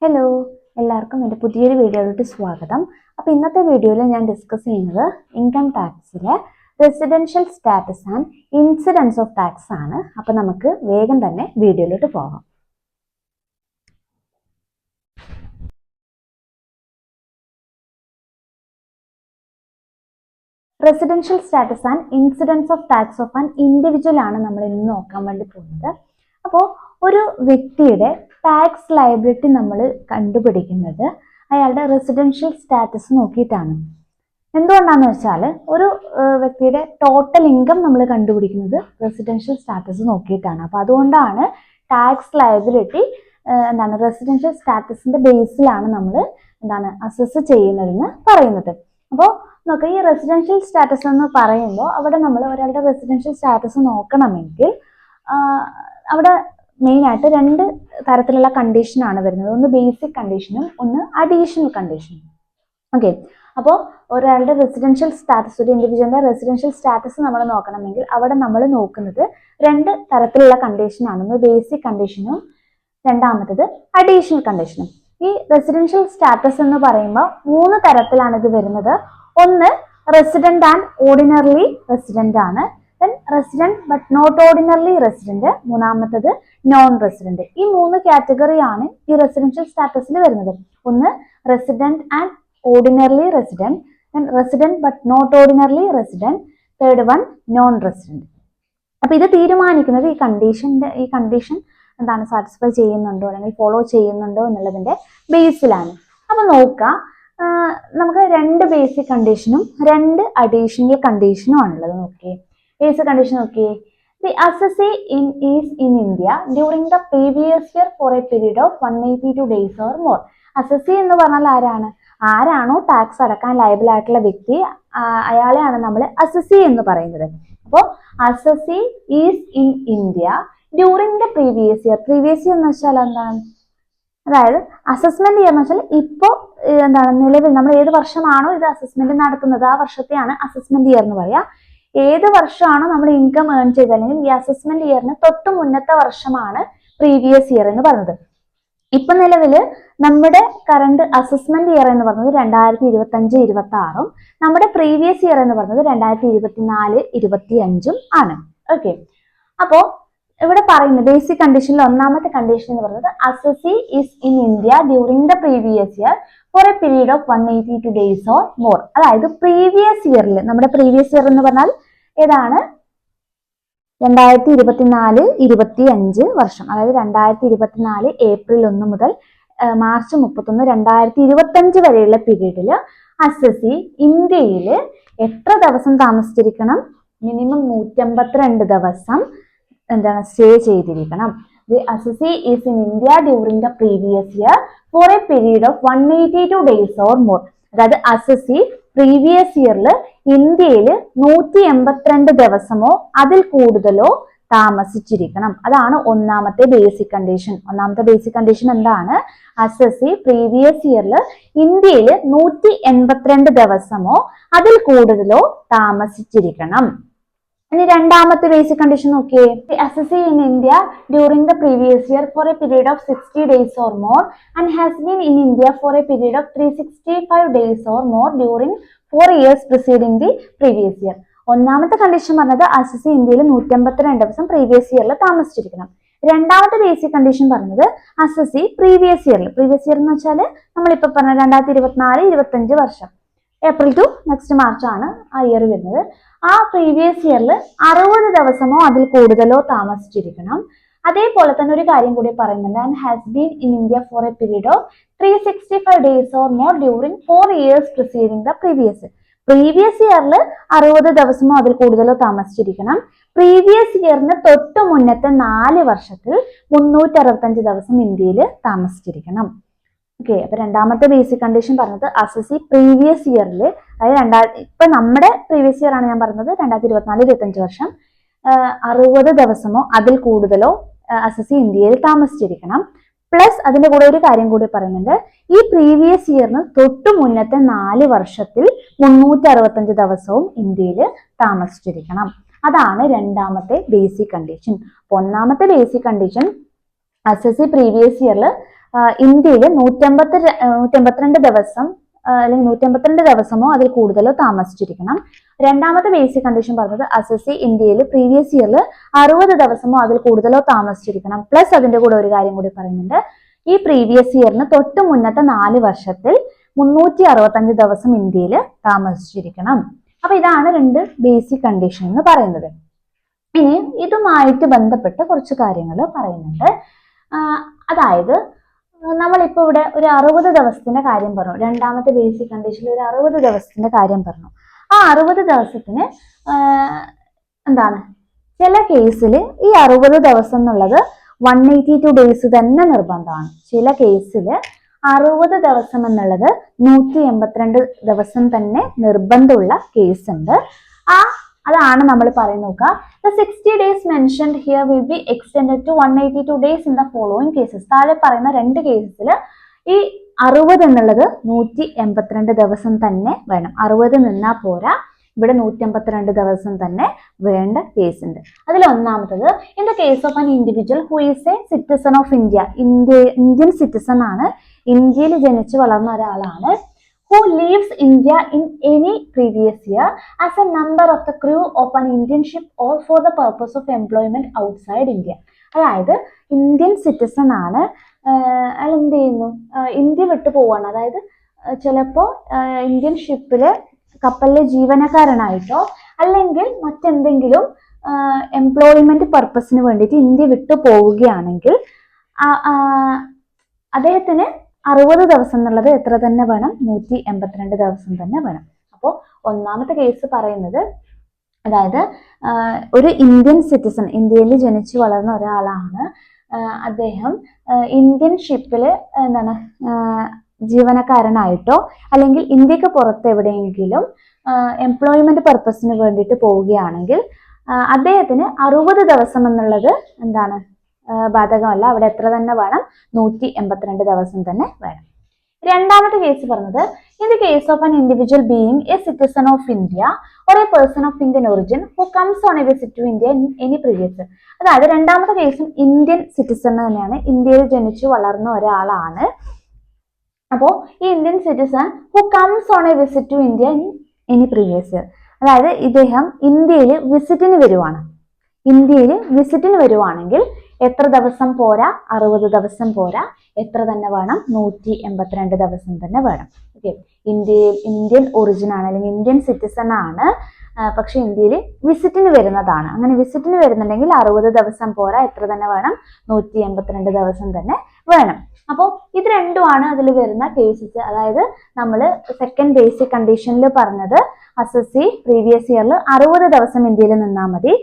Hello, എല്ലാവർക്കും എൻ്റെ പുതിയൊരു വീഡിയോയിലോട്ട് സ്വാഗതം. അപ്പോൾ ഇന്നത്തെ വീഡിയോയിൽ ഞാൻ ഡിസ്കസ് ചെയ്യുന്നത് ഇൻകം ടാക്സിലെ residential status and incidence of tax ആണ്. അപ്പോൾ നമുക്ക് വേഗം തന്നെ വീഡിയോയിലോട്ട് പോകാം. Residential status and incidence of tax of an individual ആണ് നമ്മൾ ഇന്ന് നോക്കാൻ വേണ്ടി പോകുന്നത്. അപ്പോൾ ഒരു വ്യക്തിയുടെ ടാക്സ് ലയബിലിറ്റി നമ്മൾ കണ്ടുപിടിക്കുന്നത് അയാളുടെ റെസിഡൻഷ്യൽ സ്റ്റാറ്റസ് നോക്കിയിട്ടാണ്. എന്തുകൊണ്ടാന്ന് വെച്ചാൽ ഒരു വ്യക്തിയുടെ ടോട്ടൽ ഇൻകം നമ്മൾ കണ്ടുപിടിക്കുന്നത് റെസിഡൻഷ്യൽ സ്റ്റാറ്റസ് നോക്കിയിട്ടാണ്. അപ്പോൾ അതുകൊണ്ടാണ് ടാക്സ് ലയബിലിറ്റി റെസിഡൻഷ്യൽ സ്റ്റാറ്റസിന്റെ ബേസിലാണ് നമ്മൾ അസസ് ചെയ്യുന്നതെന്ന് പറയുന്നത്. അപ്പോൾ നോക്കാം, ഈ റെസിഡൻഷ്യൽ സ്റ്റാറ്റസ് എന്ന് പറയുമ്പോൾ അവിടെ നമ്മൾ ഒരാളുടെ റെസിഡൻഷ്യൽ സ്റ്റാറ്റസ് നോക്കണമെങ്കിൽ അവിടെ മെയിനായിട്ട് രണ്ട് തരത്തിലുള്ള കണ്ടീഷനാണ് വരുന്നത്. ഒന്ന് ബേസിക് കണ്ടീഷനും ഒന്ന് അഡീഷണൽ കണ്ടീഷനും. ഓക്കെ, അപ്പോൾ ഒരാളുടെ റെസിഡൻഷ്യൽ സ്റ്റാറ്റസ്, ഒരു ഇൻഡിവിജ്വലിന്റെ റെസിഡൻഷ്യൽ സ്റ്റാറ്റസ് നമ്മൾ നോക്കണമെങ്കിൽ അവിടെ നമ്മൾ നോക്കുന്നത് രണ്ട് തരത്തിലുള്ള കണ്ടീഷനാണ്. ഒന്ന് ബേസിക് കണ്ടീഷനും രണ്ടാമത്തത് അഡീഷണൽ കണ്ടീഷനും. ഈ റെസിഡൻഷ്യൽ സ്റ്റാറ്റസ് എന്ന് പറയുമ്പോൾ മൂന്ന് തരത്തിലാണ് ഇത് വരുന്നത്. ഒന്ന് റെസിഡന്റ് ആൻഡ് ഓർഡിനറി റെസിഡന്റ് ആണ്. Then resident but not ordinary resident. മൂന്നാമത്തത് നോൺ റെസിഡന്റ്. ഈ മൂന്ന് കാറ്റഗറിയാണ് ഈ റെസിഡൻഷ്യൽ സ്റ്റാറ്റസിൽ വരുന്നത്. ഒന്ന് resident and ordinary resident, then resident but not ordinary resident, third one non resident. അപ്പൊ ഇത് തീരുമാനിക്കുന്നത് ഈ കണ്ടീഷൻ സാറ്റിസ്ഫൈ ചെയ്യുന്നുണ്ടോ അല്ലെങ്കിൽ ഫോളോ ചെയ്യുന്നുണ്ടോ എന്നുള്ളതിന്റെ ബേസിലാണ്. അപ്പൊ നോക്കാം, നമുക്ക് രണ്ട് ബേസിക് കണ്ടീഷനും രണ്ട് അഡീഷണൽ കണ്ടീഷനും ആണുള്ളത്. നോക്കിയേ, ബേസിക് കണ്ടീഷൻ നോക്കിയേ. The assessee is in India during the previous year for a period of 182 days or more. Assessee എന്ന് പറഞ്ഞാൽ ആരാണോ ടാക്സ് അടക്കാൻ ലയബിൾ ആയിട്ടുള്ള വ്യക്തി, അയാളെയാണ് നമ്മൾ അസസി എന്ന് പറയുന്നത്. അപ്പോൾ assessee is in India during the previous year. Previous year എന്ന് വെച്ചാൽ എന്താണ്? അതായത് അസസ്മെന്റ് ഇയർ എന്ന് വെച്ചാൽ ഇപ്പോൾ നിലവിൽ നമ്മൾ ഏത് വർഷമാണോ ഇത് അസസ്മെന്റ് നടത്തുന്നത് ആ വർഷത്തെയാണ് അസസ്മെന്റ് ഇയർ എന്ന് പറയാ. ഏത് വർഷമാണോ നമ്മൾ ഇൻകം ഏൺ ചെയ്തത് അല്ലെങ്കിൽ ഈ അസസ്മെന്റ് ഇയറിന് തൊട്ട് മുന്നത്തെ വർഷമാണ് പ്രീവിയസ് ഇയർ എന്ന് പറയുന്നത്. ഇപ്പൊ നിലവില് നമ്മുടെ കറണ്ട് അസസ്മെന്റ് ഇയർ എന്ന് പറയുന്നത് 2025-26 നമ്മുടെ പ്രീവിയസ് ഇയർ എന്ന് പറയുന്നത് 2024-25 ആണ്. ഓക്കെ, അപ്പോ ഇവിടെ പറയുന്നത് ബേസിക് കണ്ടീഷനിൽ ഒന്നാമത്തെ കണ്ടീഷൻ എന്ന് പറയുന്നത് assessee is in India during the previous year for a period of 182 days or more. അതായത് പ്രീവിയസ് ഇയറിൽ, നമ്മുടെ പ്രീവിയസ് ഇയർ എന്ന് പറഞ്ഞാൽ ഏതാണ്? 2024-25 വർഷം. അതായത് 2024 ഏപ്രിൽ 1 മുതൽ മാർച്ച് 31, 2025 വരെയുള്ള പീരീഡിൽ അസസി ഇന്ത്യയിൽ എത്ര ദിവസം താമസിച്ചിരിക്കണം? മിനിമം 152 ദിവസം സ്റ്റേ ചെയ്തിരിക്കണം. The assessee is in India during the previous year for a period of 182 days or more. അതായത് അസസി പ്രീവിയസ് ഇയറിൽ ഇന്ത്യയിൽ 182 ദിവസമോ അതിൽ കൂടുതലോ താമസിച്ചിരിക്കണം. അതാണ് ഒന്നാമത്തെ ബേസിക് കണ്ടീഷൻ. ഒന്നാമത്തെ ബേസിക് കണ്ടീഷൻ എന്താണ്? അസസി പ്രീവിയസ് ഇയറിൽ ഇന്ത്യയിൽ 182 ദിവസമോ അതിൽ കൂടുതലോ താമസിച്ചിരിക്കണം. ഇനി രണ്ടാമത്തെ ബേസിക് കണ്ടീഷൻ നോക്കിയേ. The assessee in India during the previous year for a period of 60 days or more and has been in India for a period of 365 days or more during 4 years preceding the previous year. ഒന്നാമത്തെ condition പറഞ്ഞത് assessee ഇന്ത്യയിൽ 152 ദിവസം previous ഇയറിൽ താമസിച്ചിരിക്കണം. രണ്ടാമത്തെ basic condition പറഞ്ഞത് assessee previous year എന്ന് വെച്ചാൽ നമ്മളിപ്പോ പറഞ്ഞ 2024-25 വർഷം, ഏപ്രിൽ ടു നെക്സ്റ്റ് മാർച്ച് ആണ് ആ ഇയർ വരുന്നത്. ആ പ്രീവിയസ് ഇയറിൽ 60 ദിവസമോ അതിൽ കൂടുതലോ താമസിച്ചിരിക്കണം. അതേപോലെ തന്നെ ഒരു കാര്യം കൂടി പറയുന്നുണ്ട്, and has been in India for a period of 365 days or more during 4 years preceding the previous. Previous ഇയറിൽ 60 ദിവസമോ അതിൽ കൂടുതലോ താമസിച്ചിരിക്കണം. പ്രീവിയസ് ഇയറിന് തൊട്ട് മുന്നത്തെ 4 വർഷത്തിൽ 365 ദിവസം ഇന്ത്യയിൽ താമസിച്ചിരിക്കണം. ഓക്കെ, അപ്പൊ രണ്ടാമത്തെ ബേസിക് കണ്ടീഷൻ പറഞ്ഞത് അസസി പ്രീവിയസ് ഇയറിൽ, അതായത് ഇപ്പൊ നമ്മുടെ പ്രീവിയസ് ഇയർ ആണ് ഞാൻ പറഞ്ഞത്, 2024-25 വർഷം 60 ദിവസമോ അതിൽ കൂടുതലോ അസസി ഇന്ത്യയിൽ താമസിച്ചിരിക്കണം. പ്ലസ് അതിന്റെ കൂടെ ഒരു കാര്യം കൂടി പറയുന്നുണ്ട്, ഈ പ്രീവിയസ് ഇയറിന് തൊട്ടു മുന്നത്തെ 4 വർഷത്തിൽ 365 ദിവസവും ഇന്ത്യയിൽ താമസിച്ചിരിക്കണം. അതാണ് രണ്ടാമത്തെ ബേസിക് കണ്ടീഷൻ. ഒന്നാമത്തെ ബേസിക് കണ്ടീഷൻ അസസി പ്രീവിയസ് ഇയറിൽ ഇന്ത്യയിൽ 152 ദിവസം അല്ലെങ്കിൽ 152 ദിവസമോ അതിൽ കൂടുതലോ താമസിച്ചിരിക്കണം. രണ്ടാമത്തെ ബേസിക് കണ്ടീഷൻ പറഞ്ഞത് അസസി ഇന്ത്യയിൽ പ്രീവിയസ് ഇയറിൽ 60 ദിവസമോ അതിൽ കൂടുതലോ താമസിച്ചിരിക്കണം. പ്ലസ് അതിന്റെ കൂടെ ഒരു കാര്യം കൂടി പറയുന്നുണ്ട്, ഈ പ്രീവിയസ് ഇയറിന് തൊട്ട് മുന്നത്തെ 4 വർഷത്തിൽ 365 ദിവസം ഇന്ത്യയിൽ താമസിച്ചിരിക്കണം. അപ്പൊ ഇതാണ് 2 ബേസിക് കണ്ടീഷൻ എന്ന് പറയുന്നത്. ഇനി ഇതുമായിട്ട് ബന്ധപ്പെട്ട് കുറച്ച് കാര്യങ്ങൾ പറയുന്നുണ്ട്. അതായത് നമ്മളിപ്പോ ഇവിടെ ഒരു 60 ദിവസത്തിന്റെ കാര്യം പറഞ്ഞു. രണ്ടാമത്തെ ബേസിക് കണ്ടീഷനിൽ ഒരു 60 ദിവസത്തിന്റെ കാര്യം പറഞ്ഞു. ആ 60 ദിവസത്തിന് എന്താണ്, ചില കേസിൽ ഈ 60 ദിവസം എന്നുള്ളത് 182 ഡേയ്സ് തന്നെ നിർബന്ധമാണ്. ചില കേസിൽ 60 ദിവസം എന്നുള്ളത് 182 ദിവസം തന്നെ നിർബന്ധമുള്ള കേസ് ഉണ്ട്. അതാണ് നമ്മൾ പറയുന്നത്. നോക്കുക, the 60 days mentioned here will be extended to 182 days in the following cases. താഴെ പറയുന്ന 2 കേസിൽ ഈ 60 എന്നുള്ളത് 182 ദിവസം തന്നെ വേണം. 60 നിന്നാ പോരാ, ഇവിടെ 182 ദിവസം തന്നെ വേണ്ട കേസ് ഉണ്ട്. അതിൽ ഒന്നാമത്തത്, in the case of an individual who is A citizen of Indian citizen ആണ്, ഇന്ത്യയിൽ ജനിച്ചു വളർന്ന ഒരാളാണ്, who leaves India in any previous year as a member of the crew of an Indian ship or for the purpose of employment outside India. അതായത് Indian citizen ആണ്, അയാൾ എന്ത് ചെയ്യുന്നു, ഇന്ത്യ വിട്ടു പോവാണ്. അതായത് ചിലപ്പോൾ ഇന്ത്യൻ ഷിപ്പില് കപ്പലിലെ ജീവനക്കാരനായിട്ടോ അല്ലെങ്കിൽ മറ്റെന്തെങ്കിലും എംപ്ലോയ്മെന്റ് പർപ്പസിന് വേണ്ടിയിട്ട് ഇന്ത്യ വിട്ടു പോവുകയാണെങ്കിൽ അദ്ദേഹത്തിന് 60 ദിവസം എന്നുള്ളത് എത്ര തന്നെ വേണം, 182 ദിവസം തന്നെ വേണം. അപ്പോൾ ഒന്നാമത്തെ കേസ് പറയുന്നത്, അതായത് ഒരു ഇന്ത്യൻ സിറ്റിസൺ, ഇന്ത്യയിൽ ജനിച്ചു വളർന്ന ഒരാളാണ്, അദ്ദേഹം ഇന്ത്യൻ ഷിപ്പിൽ എന്താണ് ജീവനക്കാരനായിട്ടോ അല്ലെങ്കിൽ ഇന്ത്യക്ക് പുറത്ത് എവിടെയെങ്കിലും എംപ്ലോയ്മെന്റ് പർപ്പസിന് വേണ്ടിയിട്ട് പോവുകയാണെങ്കിൽ അദ്ദേഹത്തിന് 60 ദിവസം എന്നുള്ളത് എന്താണ്, ബാധകമല്ല. അവിടെ എത്ര തന്നെ വേണം, 182 ദിവസം തന്നെ വേണം. രണ്ടാമത്തെ കേസ് പറഞ്ഞത്, in the case of an individual being a citizen of India or a person of Indian origin who comes on a visit to India in any previous. അതായത് രണ്ടാമത്തെ കേസും ഇന്ത്യൻ സിറ്റിസൺ തന്നെയാണ്, ഇന്ത്യയിൽ ജനിച്ചു വളർന്ന ഒരാളാണ്. അപ്പോൾ ഈ Indian citizen who comes on a visit to India in any previous year, അതായത് ഇദ്ദേഹം ഇന്ത്യയിൽ വിസിറ്റിന് വരുവാണെങ്കിൽ എത്ര ദിവസം പോരാ, 60 ദിവസം പോരാ, എത്ര തന്നെ വേണം, 182 ദിവസം തന്നെ വേണം. ഓക്കെ, ഇന്ത്യൻ ഒറിജിൻ ആണ് അല്ലെങ്കിൽ ഇന്ത്യൻ സിറ്റിസൺ ആണ്, പക്ഷെ ഇന്ത്യയിൽ വിസിറ്റിന് വരുന്നതാണ്. അങ്ങനെ വിസിറ്റിന് വരുന്നുണ്ടെങ്കിൽ 60 ദിവസം പോരാ, എത്ര തന്നെ വേണം, 182 ദിവസം തന്നെ വേണം. അപ്പോൾ ഇത് രണ്ടുമാണ് അതിൽ വരുന്ന കേസസ്. അതായത് നമ്മൾ സെക്കൻഡ് ബേസിക് കണ്ടീഷനിൽ പറഞ്ഞത് അസസി പ്രീവിയസ് ഇയറിൽ 60 ദിവസം ഇന്ത്യയിൽ നിന്നാൽ മതി,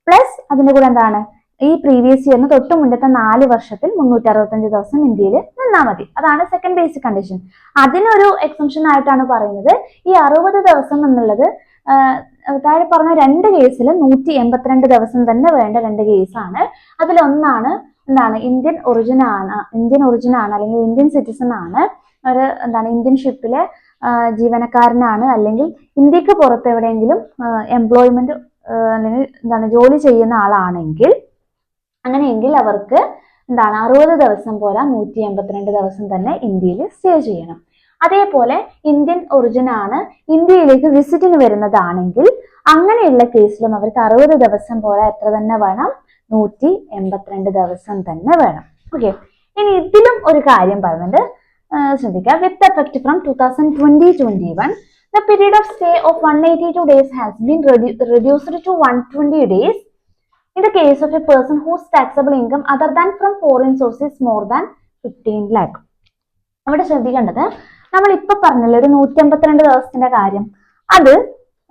പ്ലസ് അതിന്റെ കൂടെ എന്താണ്, ഈ പ്രീവിയസ് ഇയറിന് തൊട്ട് മുന്നത്തെ 4 വർഷത്തിൽ 365 ദിവസം ഇന്ത്യയിൽ നിന്നാൽ മതി. അതാണ് സെക്കൻഡ് ബേസിക് കണ്ടീഷൻ. അതിനൊരു എക്സംഷൻ ആയിട്ടാണ് പറയുന്നത് ഈ 60 ദിവസം എന്നുള്ളത് താഴെ പറഞ്ഞ 2 കേസിൽ 182 ദിവസം തന്നെ വേണ്ട 2 കേസാണ്. അതിലൊന്നാണ് എന്താണ്, ഇന്ത്യൻ ഒറിജിൻ ആണ് അല്ലെങ്കിൽ ഇന്ത്യൻ സിറ്റിസൺ ആണ്, ഒരു എന്താണ് ഇന്ത്യൻ ഷിപ്പിലെ ജീവനക്കാരനാണ്, അല്ലെങ്കിൽ ഇന്ത്യക്ക് പുറത്ത് എവിടെയെങ്കിലും എംപ്ലോയ്മെന്റ് അല്ലെങ്കിൽ എന്താണ് ജോലി ചെയ്യുന്ന ആളാണെങ്കിൽ, അങ്ങനെയെങ്കിൽ അവർക്ക് എന്താണ് 60 ദിവസം പോരാ, 182 ദിവസം തന്നെ ഇന്ത്യയിൽ സ്റ്റേ ചെയ്യണം. അതേപോലെ ഇന്ത്യൻ ഒറിജിൻ ആണ്, ഇന്ത്യയിലേക്ക് വിസിറ്റിന് വരുന്നതാണെങ്കിൽ അങ്ങനെയുള്ള കേസിലും അവർക്ക് 60 ദിവസം പോരാ, എത്ര തന്നെ വേണം, 182 ദിവസം തന്നെ വേണം. ഓക്കെ, ഇനി ഇതിലും ഒരു കാര്യം പറയുന്നുണ്ട്, ശ്രദ്ധിക്കുക. With effect from 2020-21 the period of stay of 182 days has been reduced to 120 days in the case of a person whose taxable income other than from foreign sources more than 15 lakh. അവിടെ ശ്രദ്ധിക്കേണ്ടത്, നമ്മൾ ഇപ്പൊ പറഞ്ഞല്ലോ ഒരു 152 ദിവസത്തിന്റെ കാര്യം, അത്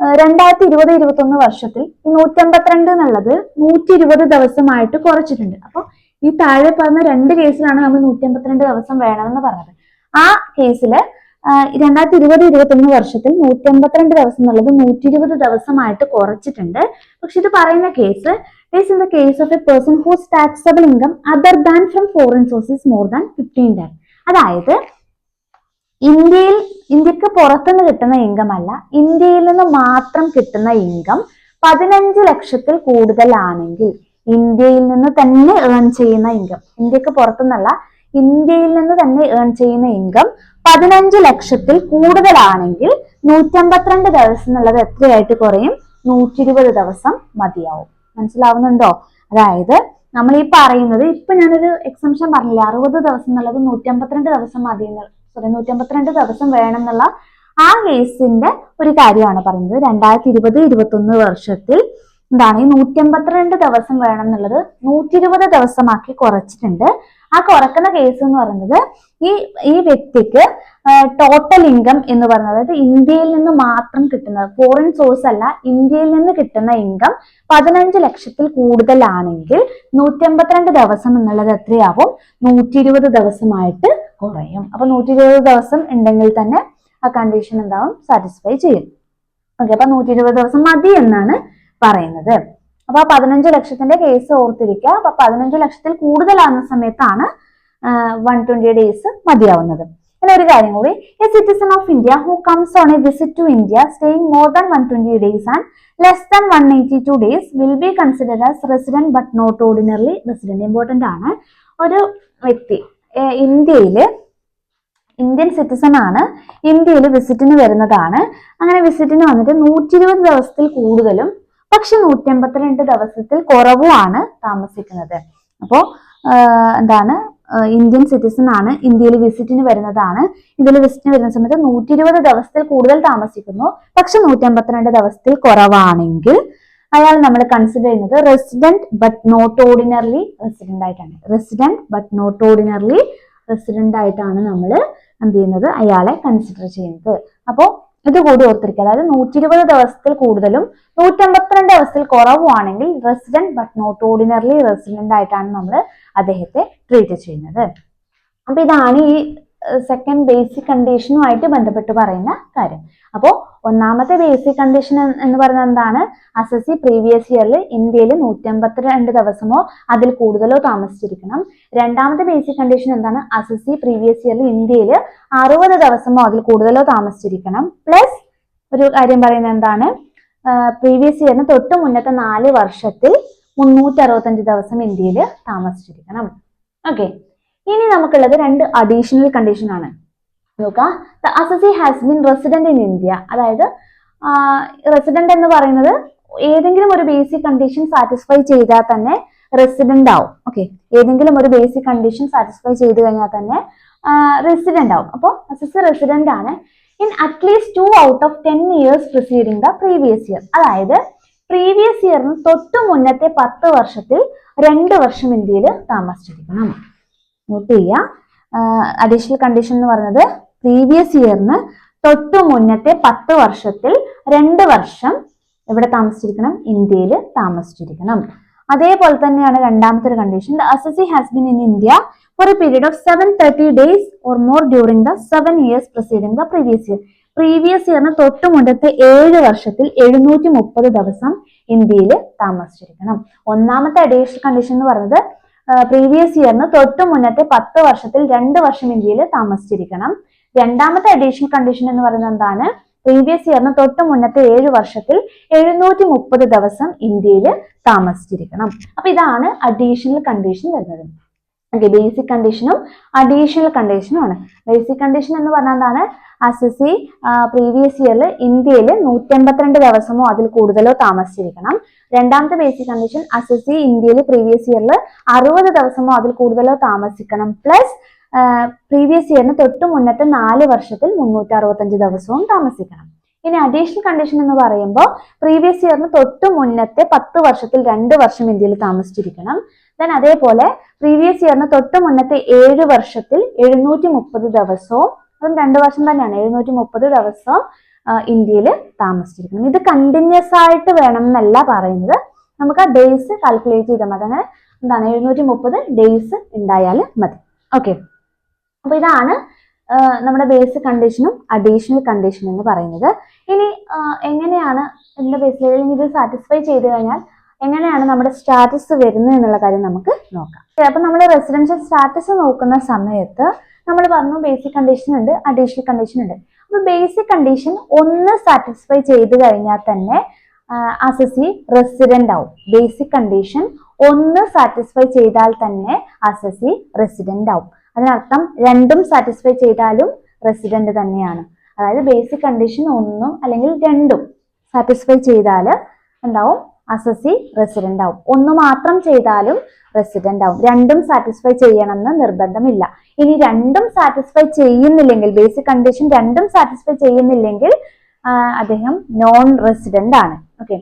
2020-21 വർഷത്തിൽ 152 എന്നുള്ളത് 120 ദിവസമായിട്ട് കുറച്ചിട്ടുണ്ട്. അപ്പൊ ഈ താഴെ പറഞ്ഞ 2 കേസിലാണ് നമ്മൾ 152 ദിവസം വേണമെന്ന് പറഞ്ഞത്. ആ കേസില് 2020-21 വർഷത്തിൽ 182 ദിവസം എന്നുള്ളത് 120 ദിവസമായിട്ട് കുറച്ചിട്ടുണ്ട്. പക്ഷെ ഇത് പറയുന്ന case is in the case of a person whose taxable income other than from foreign sources more than 15 lakh. അതായത് ഇന്ത്യക്ക് പുറത്തുനിന്ന് കിട്ടുന്ന ഇൻകം അല്ല, ഇന്ത്യയിൽ നിന്ന് മാത്രം കിട്ടുന്ന ഇൻകം 15 ലക്ഷത്തിൽ കൂടുതലാണെങ്കിൽ, ഇന്ത്യയിൽ നിന്ന് തന്നെ ഏൺ ചെയ്യുന്ന ഇൻകം, ഇന്ത്യക്ക് പുറത്തുനിന്നല്ല, ഇന്ത്യയിൽ നിന്ന് തന്നെ ഏൺ ചെയ്യുന്ന ഇൻകം 15 ലക്ഷത്തിൽ കൂടുതലാണെങ്കിൽ 152 ദിവസം എന്നുള്ളത് എത്രയായിട്ട് കുറയും? 120 ദിവസം മതിയാവും. മനസ്സിലാവുന്നുണ്ടോ? അതായത് നമ്മൾ ഈ പറയുന്നത് ഇപ്പൊ ഞാനൊരു എക്സംഷൻ പറഞ്ഞില്ല, 60 ദിവസം എന്നുള്ളത് 152 ദിവസം മതി, 152 ദിവസം വേണം എന്നുള്ള ആ കേസിന്റെ ഒരു കാര്യമാണ് പറയുന്നത്. 2020-21 വർഷത്തിൽ എന്താണ് ഈ 152 ദിവസം വേണം എന്നുള്ളത് 120 ദിവസമാക്കി കുറച്ചിട്ടുണ്ട്. ആ കുറക്കുന്ന കേസ് എന്ന് പറയുന്നത് ഈ വ്യക്തിക്ക് ടോട്ടൽ ഇൻകം എന്ന് പറയുന്നത്, അതായത് ഇന്ത്യയിൽ നിന്ന് മാത്രം കിട്ടുന്നത്, ഫോറിൻ സോഴ്സ് അല്ല, ഇന്ത്യയിൽ നിന്ന് കിട്ടുന്ന ഇൻകം 15 ലക്ഷത്തിൽ കൂടുതലാണെങ്കിൽ 152 ദിവസം എന്നുള്ളത് എത്രയാവും? 120 ദിവസമായിട്ട് കുറയും. അപ്പൊ 120 ദിവസം ഉണ്ടെങ്കിൽ തന്നെ ആ കണ്ടീഷൻ എന്താവും? സാറ്റിസ്ഫൈ ചെയ്യും. ഓക്കെ, അപ്പൊ 120 ദിവസം മതി എന്നാണ് പറയുന്നത്. അപ്പൊ 15 ലക്ഷത്തിന്റെ കേസ് ഓർത്തിരിക്കുക. അപ്പൊ 15 ലക്ഷത്തിൽ കൂടുതലാകുന്ന സമയത്താണ് 120 ഡേയ്സ് മതിയാവുന്നത്. പിന്നെ ഒരു കാര്യം കൂടി, a citizen of India who comes on a visit to India staying more than 120 days and less than 182 days will be considered as resident but not ordinary resident. Important ആണ്. ഒരു വ്യക്തി ഇന്ത്യൻ സിറ്റിസൺ ആണ്, ഇന്ത്യയിൽ വിസിറ്റിന് വരുന്നതാണ്. അങ്ങനെ വിസിറ്റിന് വന്നിട്ട് 120 ദിവസത്തിൽ കൂടുതലും പക്ഷെ 152 ദിവസത്തിൽ കുറവുമാണ് താമസിക്കുന്നത്. അപ്പോ എന്താണ്, ഇന്ത്യൻ സിറ്റിസൺ ആണ്, ഇന്ത്യയിൽ വിസിറ്റിന് വരുന്നതാണ്. ഇന്ത്യയിൽ വിസിറ്റിന് വരുന്ന സമയത്ത് 120 ദിവസത്തിൽ കൂടുതൽ താമസിക്കുന്നു, പക്ഷെ 152 ദിവസത്തിൽ കുറവാണെങ്കിൽ അയാൾ നമ്മൾ കൺസിഡർ ചെയ്യുന്നത് resident but not ordinary resident ആയിട്ടാണ്. Resident but not ordinary resident ആയിട്ടാണ് നമ്മൾ എന്ത് ചെയ്യുന്നത്? അയാളെ കൺസിഡർ ചെയ്യുന്നത്. അപ്പോ ഇത് കൂടി ഓർത്തിരിക്കുക. അതായത് 120 ദിവസത്തിൽ കൂടുതലും 152 ദിവസത്തിൽ കുറവുമാണെങ്കിൽ resident but not ordinary resident ആയിട്ടാണ് നമ്മൾ അദ്ദേഹത്തെ ട്രീറ്റ് ചെയ്യുന്നത്. അപ്പൊ ഇതാണ് ഈ സെക്കൻഡ് ബേസിക് കണ്ടീഷനുമായിട്ട് ബന്ധപ്പെട്ട് പറയുന്ന കാര്യം. അപ്പോൾ ഒന്നാമത്തെ ബേസിക് കണ്ടീഷൻ എന്ന് പറയുന്നത് എന്താണ്? അസസി പ്രീവിയസ് ഇയറിൽ ഇന്ത്യയിൽ 152 ദിവസമോ അതിൽ കൂടുതലോ താമസിച്ചിരിക്കണം. രണ്ടാമത്തെ ബേസിക് കണ്ടീഷൻ എന്താണ്? അസസി പ്രീവിയസ് ഇയറിൽ ഇന്ത്യയിൽ 60 ദിവസമോ അതിൽ കൂടുതലോ താമസിച്ചിരിക്കണം. പ്ലസ് ഒരു കാര്യം പറയുന്നത് എന്താണ്? പ്രീവിയസ് ഇയറിന് തൊട്ട് മുന്നത്തെ 4 വർഷത്തിൽ 365 ദിവസം ഇന്ത്യയിൽ താമസിച്ചിരിക്കണം. ഓക്കെ, ഇനി നമുക്കുള്ളത് 2 അഡീഷണൽ കണ്ടീഷൻ ആണ്. നോക്കാം, the assessee has been resident in India. അതായത് റെസിഡന്റ് എന്ന് പറയുന്നത് ഏതെങ്കിലും ഒരു ബേസിക് കണ്ടീഷൻ സാറ്റിസ്ഫൈ ചെയ്താൽ തന്നെ റെസിഡന്റ് ആവും. ഓക്കെ, ഏതെങ്കിലും ഒരു ബേസിക് കണ്ടീഷൻ സാറ്റിസ്ഫൈ ചെയ്ത് കഴിഞ്ഞാൽ തന്നെ റെസിഡന്റ് ആവും. അപ്പോൾ അസസി റെസിഡന്റ് ആണ് in at least 2 out of 10 years preceding the previous year. അതായത് പ്രീവിയസ് ഇയറിന് തൊട്ട് മുന്നത്തെ 10 വർഷത്തിൽ 2 വർഷം ഇന്ത്യയിൽ താമസിച്ചിരിക്കണം. നോട്ട് ചെയ്യുക, അഡീഷണൽ കണ്ടീഷൻ എന്ന് പറയുന്നത് പ്രീവിയസ് ഇയറിന് തൊട്ട് മുന്നത്തെ 10 വർഷത്തിൽ 2 വർഷം എവിടെ താമസിച്ചിരിക്കണം? ഇന്ത്യയിൽ താമസിച്ചിരിക്കണം. അതേപോലെ തന്നെയാണ് രണ്ടാമത്തെ ഒരു condition, the assessee has been in India for a period of 730 days or more during the 7 years preceding the previous year. Previous ഇയറിന് തൊട്ട് മുന്നത്തെ 7 വർഷത്തിൽ 730 ദിവസം ഇന്ത്യയിൽ താമസിച്ചിരിക്കണം. ഒന്നാമത്തെ അഡീഷണൽ കണ്ടീഷൻ എന്ന് പറയുന്നത് പ്രീവിയസ് ഇയറിന് തൊട്ട് മുന്നത്തെ 10 വർഷത്തിൽ 2 വർഷം ഇന്ത്യയിൽ താമസിച്ചിരിക്കണം. രണ്ടാമത്തെ അഡീഷണൽ കണ്ടീഷൻ എന്ന് പറയുന്നത് എന്താണ്? പ്രീവിയസ് ഇയറിന് തൊട്ട് മുന്നത്തെ 7 വർഷത്തിൽ 730 ദിവസം ഇന്ത്യയിൽ താമസിച്ചിരിക്കണം. അപ്പൊ ഇതാണ് അഡീഷണൽ കണ്ടീഷൻ വരുന്നത്. ഓക്കെ, ബേസിക് കണ്ടീഷനും അഡീഷണൽ കണ്ടീഷനും ആണ്. ബേസിക് കണ്ടീഷൻ എന്ന് പറഞ്ഞാൽ എന്താണ്? അസസി പ്രീവിയസ് ഇയറിൽ ഇന്ത്യയിൽ 182 ദിവസമോ അതിൽ കൂടുതലോ താമസിച്ചിരിക്കണം. രണ്ടാമത്തെ ബേസിക് കണ്ടീഷൻ, അസസി ഇന്ത്യയിൽ പ്രീവിയസ് ഇയറിൽ 60 ദിവസമോ അതിൽ കൂടുതലോ താമസിക്കണം. പ്ലസ് പ്രീവിയസ് ഇയറിന് തൊട്ട് മുന്നത്തെ 4 വർഷത്തിൽ 365 ദിവസവും താമസിക്കണം. ഇനി അഡീഷണൽ കണ്ടീഷൻ എന്ന് പറയുമ്പോൾ പ്രീവിയസ് ഇയറിന് തൊട്ട് മുന്നത്തെ 10 വർഷത്തിൽ 2 വർഷം ഇന്ത്യയിൽ താമസിച്ചിരിക്കണം. ദെൻ അതേപോലെ പ്രീവിയസ് ഇയറിന് തൊട്ട് മുന്നത്തെ 7 വർഷത്തിൽ 730 ദിവസവും, അതും 2 വർഷം തന്നെയാണ്, 730 ദിവസവും ഇന്ത്യയിൽ താമസിച്ചിരിക്കണം. ഇത് കണ്ടിന്യൂസ് ആയിട്ട് വേണം എന്നല്ല പറയുന്നത്, നമുക്ക് ആ ഡേയ്സ് കാൽക്കുലേറ്റ് ചെയ്താൽ മതി. അങ്ങനെ എന്താണ് 730 ഡേയ്സ് ഉണ്ടായാൽ മതി. ഓക്കെ, അപ്പൊ ഇതാണ് നമ്മുടെ ബേസിക് കണ്ടീഷനും അഡീഷണൽ കണ്ടീഷൻ എന്ന് പറയുന്നത്. ഇനി എങ്ങനെയാണ് ഇതിന്റെ ബേസിൽ ഇത് സാറ്റിസ്ഫൈ ചെയ്ത് കഴിഞ്ഞാൽ എങ്ങനെയാണ് നമ്മുടെ സ്റ്റാറ്റസ് വരുന്നത് എന്നുള്ള കാര്യം നമുക്ക് നോക്കാം. അപ്പൊ നമ്മുടെ റെസിഡൻഷ്യൽ സ്റ്റാറ്റസ് നോക്കുന്ന സമയത്ത് നമ്മൾ പറഞ്ഞു ബേസിക് കണ്ടീഷൻ ഉണ്ട്, അഡീഷണൽ കണ്ടീഷൻ ഉണ്ട്. അപ്പൊ ബേസിക് കണ്ടീഷൻ ഒന്ന് സാറ്റിസ്ഫൈ ചെയ്ത് കഴിഞ്ഞാൽ തന്നെ അസസി റെസിഡന്റ് ആവും. ബേസിക് കണ്ടീഷൻ ഒന്ന് സാറ്റിസ്ഫൈ ചെയ്താൽ തന്നെ അസസി റെസിഡന്റ് ആവും. അതിനർത്ഥം രണ്ടും സാറ്റിസ്ഫൈ ചെയ്താലും റെസിഡന്റ് തന്നെയാണ്. അതായത് ബേസിക് കണ്ടീഷൻ ഒന്നും അല്ലെങ്കിൽ രണ്ടും സാറ്റിസ്ഫൈ ചെയ്താൽ എന്താവും, അസസി റെസിഡന്റ് ആവും. ഒന്ന് മാത്രം ചെയ്താലും റെസിഡന്റ് ആവും. രണ്ടും സാറ്റിസ്ഫൈ ചെയ്യണമെന്ന് നിർബന്ധമില്ല. ഇനി രണ്ടും സാറ്റിസ്ഫൈ ചെയ്യുന്നില്ലെങ്കിൽ, ബേസിക് കണ്ടീഷൻ രണ്ടും സാറ്റിസ്ഫൈ ചെയ്യുന്നില്ലെങ്കിൽ അദ്ദേഹം നോൺ റെസിഡന്റ് ആണ്. ഓക്കെ,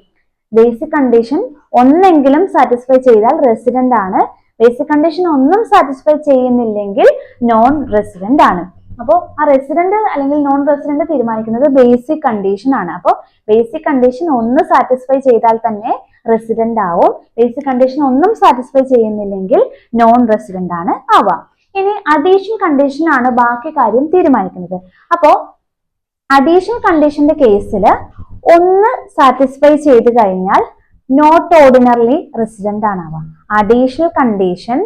ബേസിക് കണ്ടീഷൻ ഒന്നെങ്കിലും സാറ്റിസ്ഫൈ ചെയ്താൽ റെസിഡന്റ് ആണ്. ബേസിക് കണ്ടീഷൻ ഒന്നും സാറ്റിസ്ഫൈ ചെയ്യുന്നില്ലെങ്കിൽ നോൺ റെസിഡന്റ് ആണ്. അപ്പോൾ ആ റെസിഡന്റ് അല്ലെങ്കിൽ നോൺ റെസിഡന്റ് തീരുമാനിക്കുന്നത് ബേസിക് കണ്ടീഷൻ ആണ്. അപ്പോൾ ബേസിക് കണ്ടീഷൻ ഒന്ന് സാറ്റിസ്ഫൈ ചെയ്താൽ തന്നെ റെസിഡന്റ് ആവും. ബേസിക് കണ്ടീഷൻ ഒന്നും സാറ്റിസ്ഫൈ ചെയ്യുന്നില്ലെങ്കിൽ നോൺ റെസിഡന്റ് ആണ് ആവുക. ഇനി അഡീഷണൽ കണ്ടീഷൻ ആണ് ബാക്കി കാര്യം തീരുമാനിക്കുന്നത്. അപ്പോ അഡീഷണൽ കണ്ടീഷന്റെ കേസിൽ ഒന്ന് സാറ്റിസ്ഫൈ ചെയ്ത് കഴിഞ്ഞാൽ നോട്ട് ഓർഡിനറിലി റെസിഡന്റ് ആണ് ആവുക. അഡീഷണൽ കണ്ടീഷൻ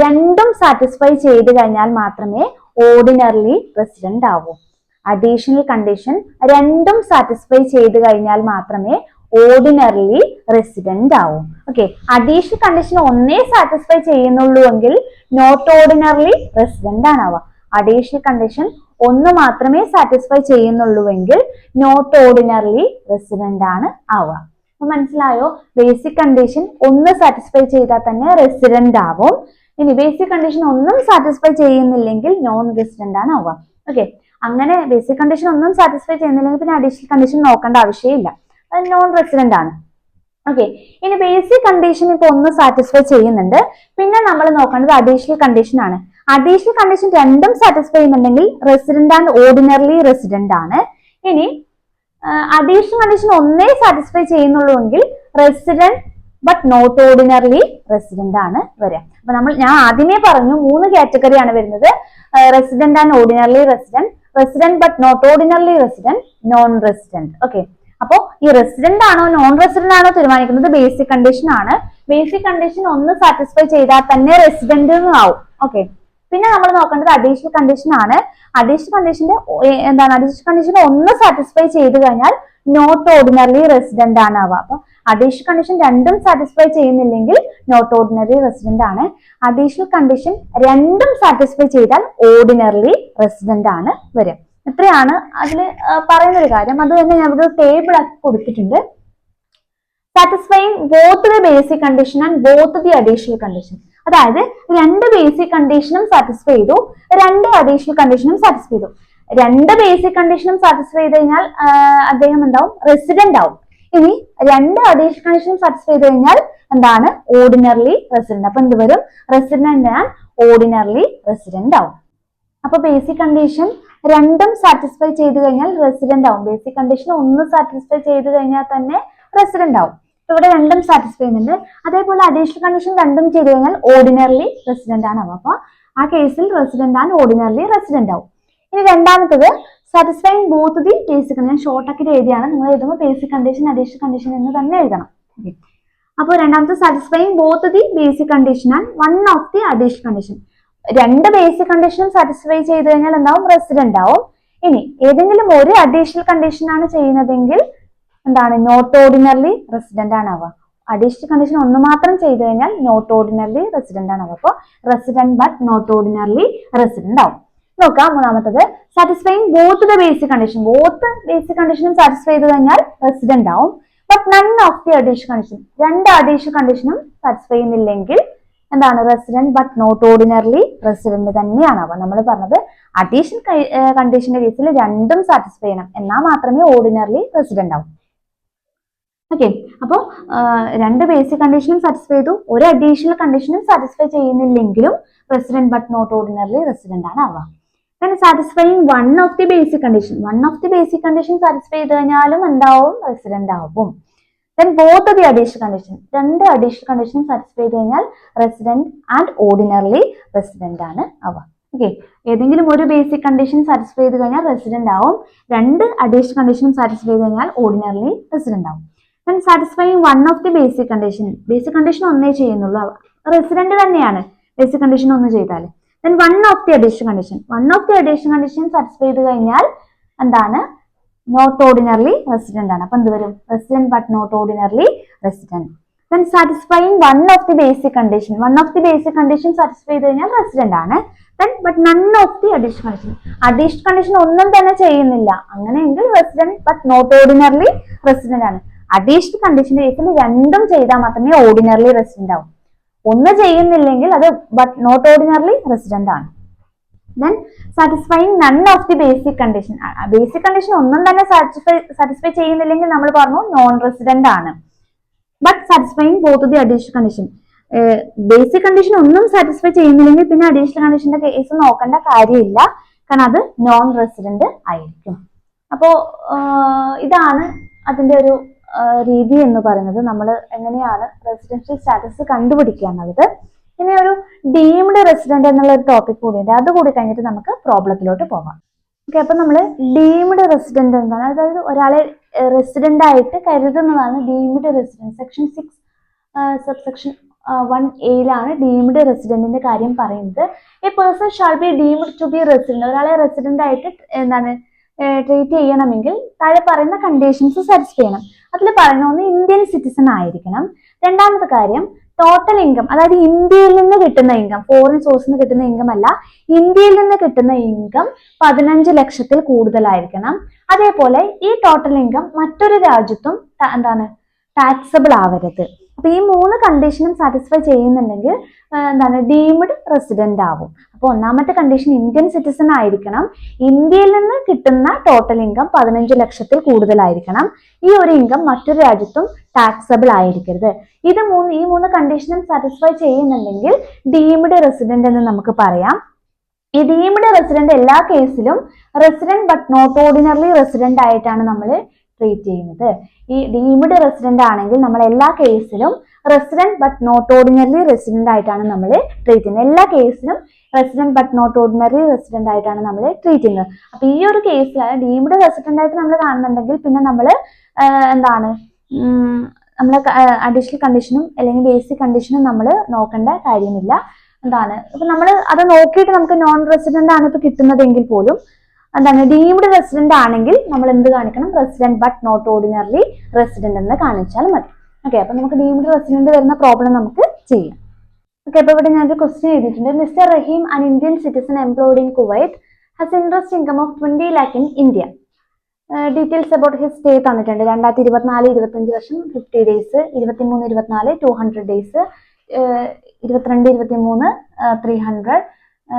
രണ്ടും സാറ്റിസ്ഫൈ ചെയ്ത് കഴിഞ്ഞാൽ മാത്രമേ ഓർഡിനറിലി റെസിഡന്റ് ആവൂ. അഡീഷണൽ കണ്ടീഷൻ രണ്ടും സാറ്റിസ്ഫൈ ചെയ്ത് കഴിഞ്ഞാൽ മാത്രമേ ഓർഡിനറിലി റെസിഡന്റ് ആവൂ. ഓക്കെ, അഡീഷണൽ കണ്ടീഷൻ ഒന്നേ സാറ്റിസ്ഫൈ ചെയ്യുന്നുള്ളൂ എങ്കിൽ നോട്ട് ഓർഡിനറിലി റെസിഡന്റ് ആണ് ആവുക. അഡീഷണൽ കണ്ടീഷൻ ഒന്ന് മാത്രമേ സാറ്റിസ്ഫൈ ചെയ്യുന്നുള്ളൂവെങ്കിൽ നോട്ട് ഓർഡിനറിലി റെസിഡന്റ് ആണ് ആവുക. അപ്പൊ മനസ്സിലായോ? ബേസിക് കണ്ടീഷൻ ഒന്ന് സാറ്റിസ്ഫൈ ചെയ്താൽ തന്നെ റെസിഡന്റ് ആവും. ഇനി ബേസിക് കണ്ടീഷൻ ഒന്നും സാറ്റിസ്ഫൈ ചെയ്യുന്നില്ലെങ്കിൽ നോൺ റെസിഡന്റ് ആണ് ആവുക. ഓക്കെ, അങ്ങനെ ബേസിക് കണ്ടീഷൻ ഒന്നും സാറ്റിസ്ഫൈ ചെയ്യുന്നില്ലെങ്കിൽ പിന്നെ അഡീഷണൽ കണ്ടീഷൻ നോക്കേണ്ട ആവശ്യമില്ല, അത് നോൺ റെസിഡന്റ് ആണ്. ഓക്കെ, ഇനി ബേസിക് കണ്ടീഷൻ ഇപ്പൊ ഒന്ന് സാറ്റിസ്ഫൈ ചെയ്യുന്നുണ്ട്, പിന്നെ നമ്മൾ നോക്കേണ്ടത് അഡീഷണൽ കണ്ടീഷൻ ആണ്. അഡീഷണൽ കണ്ടീഷൻ രണ്ടും സാറ്റിസ്ഫൈ ചെയ്യുന്നുണ്ടെങ്കിൽ റെസിഡന്റ് ആൻഡ് ഓർഡിനറിലി റെസിഡന്റ് ആണ്. ഇനി അഡീഷണൽ കണ്ടീഷൻ ഒന്നേ സാറ്റിസ്ഫൈ ചെയ്യുന്നുള്ളൂ എങ്കിൽ resident but not ordinarily resident ആണ് വരിക. അപ്പൊ ഞാൻ ആദ്യമേ പറഞ്ഞു 3 കാറ്റഗറിയാണ് വരുന്നത്: resident and ordinarily resident, resident but not ordinarily resident, non resident. Okay, അപ്പോ ഈ റെസിഡന്റ് ആണോ നോൺ റെസിഡന്റ് ആണോ തീരുമാനിക്കുന്നത് ബേസിക് കണ്ടീഷൻ ആണ്. ബേസിക് കണ്ടീഷൻ ഒന്ന് സാറ്റിസ്ഫൈ ചെയ്താൽ തന്നെ റെസിഡന്റ് ആവും. ഓക്കെ, പിന്നെ നമ്മൾ നോക്കേണ്ടത് അഡീഷണൽ കണ്ടീഷൻ ആണ്. അഡീഷണൽ കണ്ടീഷന്റെ അഡീഷണൽ കണ്ടീഷൻ ഒന്ന് സാറ്റിസ്ഫൈ ചെയ്ത് കഴിഞ്ഞാൽ നോട്ട് ഓർഡിനറിലി റെസിഡന്റ് ആണ് ആവുക. അപ്പൊ അഡീഷണൽ കണ്ടീഷൻ രണ്ടും സാറ്റിസ്ഫൈ ചെയ്യുന്നില്ലെങ്കിൽ നോട്ട് ഓർഡിനറി റെസിഡന്റ് ആണ്. അഡീഷണൽ കണ്ടീഷൻ രണ്ടും സാറ്റിസ്ഫൈ ചെയ്താൽ ഓർഡിനറിലി റെസിഡന്റ് ആണ് വരിക. ഇത്രയാണ് അതിൽ പറയുന്ന ഒരു കാര്യം. അത് തന്നെ ഞാൻ ഇവിടെ ടേബിൾ ആക്കി കൊടുത്തിട്ടുണ്ട്. Satisfying both the basic condition and both the additional condition. അതായത് രണ്ട് ബേസിക് കണ്ടീഷനും സാറ്റിസ്ഫൈ ചെയ്തു, രണ്ട് അഡീഷണൽ കണ്ടീഷനും സാറ്റിസ്ഫൈ ചെയ്തു. രണ്ട് ബേസിക് കണ്ടീഷനും സാറ്റിസ്ഫൈ ചെയ്ത് കഴിഞ്ഞാൽ അദ്ദേഹം എന്താവും, റെസിഡന്റ് ആവും. ഇനി രണ്ട് അഡീഷണൽ കണ്ടീഷനും സാറ്റിസ്ഫൈ ചെയ്ത് കഴിഞ്ഞാൽ എന്താണ്, ഓർഡിനറിലി റെസിഡന്റ്. അപ്പൊ എന്ത് വരും, റെസിഡന്റ് ആൻഡ് ഓർഡിനറിലി റെസിഡന്റ് ആവും. അപ്പൊ ബേസിക് കണ്ടീഷൻ രണ്ടും സാറ്റിസ്ഫൈ ചെയ്ത് കഴിഞ്ഞാൽ റെസിഡന്റ് ആവും. ബേസിക് കണ്ടീഷൻ ഒന്ന് സാറ്റിസ്ഫൈ ചെയ്ത് കഴിഞ്ഞാൽ തന്നെ റെസിഡന്റ് ആവും. ഇവിടെ രണ്ടും സാറ്റിസ്ഫൈ ചെയ്യുന്നുണ്ട്. അതേപോലെ അഡീഷണൽ കണ്ടീഷൻ രണ്ടും ചെയ്ത് കഴിഞ്ഞാൽ ഓർഡിനറിലി റെസിഡന്റ് ആണ്. അപ്പൊ ആ കേസിൽ റെസിഡന്റ് ആൻഡ് ഓർഡിനറിലി റെസിഡന്റ് ആവും. ഇനി രണ്ടാമത്തത് satisfying both the basic condition. Short ആക്കി എഴുതിയാണ്, നിങ്ങൾ എഴുതുമ്പോൾ ബേസിക് കണ്ടീഷൻ അഡീഷണൽ കണ്ടീഷൻ എന്ന് തന്നെ എഴുതണം. അപ്പോൾ രണ്ടാമത്തെ satisfying both the basic condition and one of the additional condition. രണ്ട് ബേസിക് കണ്ടീഷനും സാറ്റിസ്ഫൈ ചെയ്ത് കഴിഞ്ഞാൽ എന്താവും, റെസിഡന്റ് ആവും. ഇനി ഏതെങ്കിലും ഒരു അഡീഷണൽ കണ്ടീഷൻ ആണ് ചെയ്യുന്നതെങ്കിൽ എന്താണ്, നോട്ട് ഓർഡിനറിലി റെസിഡന്റ് ആണ് ആവുക. അഡീഷണൽ കണ്ടീഷൻ ഒന്ന് മാത്രം ചെയ്ത് കഴിഞ്ഞാൽ നോട്ട് ഓർഡിനറിലി റെസിഡന്റ് ആണ് ആവുക. അപ്പോൾ resident but not ordinarily resident ആവും. നോക്കാം മൂന്നാമത്തത് satisfying both the basic condition. Both basic കണ്ടീഷനും സാറ്റിസ്ഫൈ ചെയ്ത് കഴിഞ്ഞാൽ റെസിഡന്റ് ആവും. But none of the additional condition. രണ്ട് അഡീഷണൽ കണ്ടീഷനും സാറ്റിസ്ഫൈ ചെയ്യുന്നില്ലെങ്കിൽ എന്താണ്, resident but not ordinarily resident തന്നെയാണ്. അപ്പൊ നമ്മൾ പറഞ്ഞത് അഡീഷണൽ കണ്ടീഷന്റെ കേസിൽ രണ്ടും സാറ്റിസ്ഫൈ ചെയ്യണം, എന്നാൽ മാത്രമേ ഓർഡിനറിലി റെസിഡന്റ് ആവും. ഓക്കെ, അപ്പോൾ രണ്ട് ബേസിക് കണ്ടീഷനും സാറ്റിസ്ഫൈ ചെയ്തു, ഒരു അഡീഷണൽ കണ്ടീഷനും സാറ്റിസ്ഫൈ ചെയ്യുന്നില്ലെങ്കിലും resident but not ordinarily resident ആണ് ആവുക. Satisfying one of the basic condition. One of the basic condition satisfy ചെയ്ത് കഴിഞ്ഞാലും എന്താവും, റെസിഡന്റ് ആവും. Then both the additional condition. രണ്ട് അഡീഷണൽ കണ്ടീഷൻ സാറ്റിസ്ഫൈ ചെയ്ത് കഴിഞ്ഞാൽ റെസിഡന്റ് ആൻഡ് ഓർഡിനറിലി റെസിഡന്റ് ആണ് ആവുക. ഓക്കെ, ഏതെങ്കിലും ഒരു ബേസിക് കണ്ടീഷൻ സാറ്റിസ്ഫൈ ചെയ്ത് കഴിഞ്ഞാൽ റെസിഡന്റ് ആവും, രണ്ട് അഡീഷണൽ കണ്ടീഷനും സാറ്റിസ്ഫൈ ചെയ്ത് കഴിഞ്ഞാൽ ഓർഡിനറിലി റെസിഡന്റ് ആവും. Then satisfying one of the basic condition. Basic condition ഒന്നേ ചെയ്യുന്നുള്ളൂ, റെസിഡന്റ് തന്നെയാണ് ബേസിക് കണ്ടീഷൻ ഒന്ന് ചെയ്താൽ. Then one of the additional condition. One of the additional condition satisfy ചെയ്ത് കഴിഞ്ഞാൽ എന്താണ്, നോട്ട് ഓർഡിനറിലി റെസിഡന്റ് ആണ്. അപ്പൊ എന്ത് വരും, resident but not ordinarily resident. Then satisfying one of the basic condition. One of the basic condition satisfy ചെയ്ത് കഴിഞ്ഞാൽ resident ആണ്. Then but none of the additional condition. Additional condition ഒന്നും തന്നെ ചെയ്യുന്നില്ല, അങ്ങനെയെങ്കിൽ resident but not ordinarily resident ആണ്. Additional കണ്ടീഷന്റെ കേസിൽ രണ്ടും ചെയ്താൽ മാത്രമേ ഓർഡിനറിലി റെസിഡന്റ് ആവും. ഒന്ന് ചെയ്യുന്നില്ലെങ്കിൽ അത് ബട്ട് നോട്ട് ഓർഡിനറിലി റെസിഡന്റ് ആണ്. Then satisfying none of the basic condition. Basic condition ഒന്നും തന്നെ സാറ്റിസ്ഫൈ ചെയ്യുന്നില്ലെങ്കിൽ നമ്മൾ പറഞ്ഞു നോൺ റെസിഡന്റ് ആണ്. But satisfying both the additional condition. Basic condition ഒന്നും സാറ്റിസ്ഫൈ ചെയ്യുന്നില്ലെങ്കിൽ പിന്നെ അഡീഷണൽ കണ്ടീഷന്റെ കേസ് നോക്കേണ്ട കാര്യമില്ല, കാരണം അത് നോൺ റെസിഡന്റ് ആയിരിക്കും. അപ്പോ ഇതാണ് അതിന്റെ ഒരു രീതി എന്ന് പറയുന്നത്. നമ്മൾ എങ്ങനെയാണ് റെസിഡൻഷ്യൽ സ്റ്റാറ്റസ് കണ്ടുപിടിക്കുക എന്നുള്ളത്. ഇനി ഒരു ഡീംഡ് റെസിഡന്റ് എന്നുള്ള ഒരു ടോപ്പിക് കൂടിയുണ്ട്, അത് കൂടി കഴിഞ്ഞിട്ട് നമുക്ക് പ്രോബ്ലത്തിലോട്ട് പോകാം. ഓക്കെ, അപ്പൊ നമ്മൾ ഡീംഡ് റെസിഡന്റ് എന്താണ്, അതായത് ഒരാളെ റെസിഡന്റ് ആയിട്ട് കരുതുന്നതാണ് deemed resident. Section 6 subsection 1A deemed റെസിഡന്റിന്റെ കാര്യം പറയുന്നത്. A person shall be deemed to be resident. ഒരാളെ റെസിഡന്റ് ആയിട്ട് എന്താണ് ട്രീറ്റ് ചെയ്യണമെങ്കിൽ താഴെ പറയുന്ന കണ്ടീഷൻസ് സാറ്റിസ്ഫൈ ചെയ്യണം. അതിൽ പറയുന്ന ഒന്ന് ഇന്ത്യൻ സിറ്റിസൺ ആയിരിക്കണം. രണ്ടാമത്തെ കാര്യം ടോട്ടൽ ഇൻകം, അതായത് ഇന്ത്യയിൽ നിന്ന് കിട്ടുന്ന ഇൻകം, ഫോറിൻ സോഴ്സിൽ നിന്ന് കിട്ടുന്ന ഇൻകം അല്ല, ഇന്ത്യയിൽ നിന്ന് കിട്ടുന്ന ഇൻകം 15 ലക്ഷത്തിൽ കൂടുതലായിരിക്കണം. അതേപോലെ ഈ ടോട്ടൽ ഇൻകം മറ്റൊരു രാജ്യത്തും എന്താണ് ടാക്സബിൾ ആവരുത്. അപ്പൊ ഈ 3 കണ്ടീഷനും സാറ്റിസ്ഫൈ ചെയ്യുന്നുണ്ടെങ്കിൽ എന്താണ് ഡീംഡ് റെസിഡന്റ് ആവും. അപ്പൊ ഒന്നാമത്തെ കണ്ടീഷൻ ഇന്ത്യൻ സിറ്റിസൺ ആയിരിക്കണം, ഇന്ത്യയിൽ നിന്ന് കിട്ടുന്ന ടോട്ടൽ ഇൻകം 15 ലക്ഷത്തിൽ കൂടുതലായിരിക്കണം, ഈ ഒരു ഇൻകം മറ്റൊരു രാജ്യത്തും ടാക്സബിൾ ആയിരിക്കരുത്. ഈ 3 കണ്ടീഷനും സാറ്റിസ്ഫൈ ചെയ്യുന്നുണ്ടെങ്കിൽ ഡീംഡ് റെസിഡന്റ് എന്ന് നമുക്ക് പറയാം. ഈ ഡീംഡ് റെസിഡന്റ് എല്ലാ കേസിലും resident but not ordinarily resident ആയിട്ടാണ് നമ്മൾ ട്രീറ്റ് ചെയ്യുന്നത്. ഈ ഡീംഡ് റെസിഡന്റ് ആണെങ്കിൽ നമ്മൾ എല്ലാ കേസിലും resident but not ordinary resident ആയിട്ടാണ് നമ്മൾ ട്രീറ്റ് ചെയ്യുന്നത്. എല്ലാ കേസിലും resident but not ordinary resident ആയിട്ടാണ് നമ്മൾ ട്രീറ്റ് ചെയ്യുന്നത്. അപ്പൊ ഈ ഒരു കേസിൽ ഡീംഡ് റെസിഡന്റ് ആയിട്ട് നമ്മൾ കാണുന്നുണ്ടെങ്കിൽ പിന്നെ നമ്മൾ എന്താണ് നമ്മൾ അഡീഷണൽ കണ്ടീഷനും അല്ലെങ്കിൽ ബേസിക് കണ്ടീഷനും നമ്മൾ നോക്കേണ്ട കാര്യമില്ല. എന്താണ് ഇപ്പൊ നമ്മൾ അത് നോക്കിയിട്ട് നമുക്ക് നോൺ റെസിഡന്റ് ആണ് ഇപ്പൊ കിട്ടുന്നതെങ്കിൽ പോലും എന്താണ് ഡീംഡ് റെസിഡന്റ് ആണെങ്കിൽ നമ്മൾ എന്ത് കാണിക്കണം, resident but not ordinary resident എന്ന് കാണിച്ചാൽ മതി. ഓക്കെ, അപ്പൊ നമുക്ക് ഡീംഡ് റെസിഡന്റ് വരുന്ന പ്രോബ്ലം നമുക്ക് ചെയ്യാം. ഓക്കെ, അപ്പൊ ഇവിടെ ഞാനൊരു ക്വസ്റ്റ്യൻ എഴുതിയിട്ടുണ്ട്. Mister Rahim, an Indian citizen employed in Kuwait, has interest income of 20 lakh in India. Details about his stay തന്നിട്ടുണ്ട്. 2024-25 വർഷം 50 days, 23-24 200 days, 22-23 300,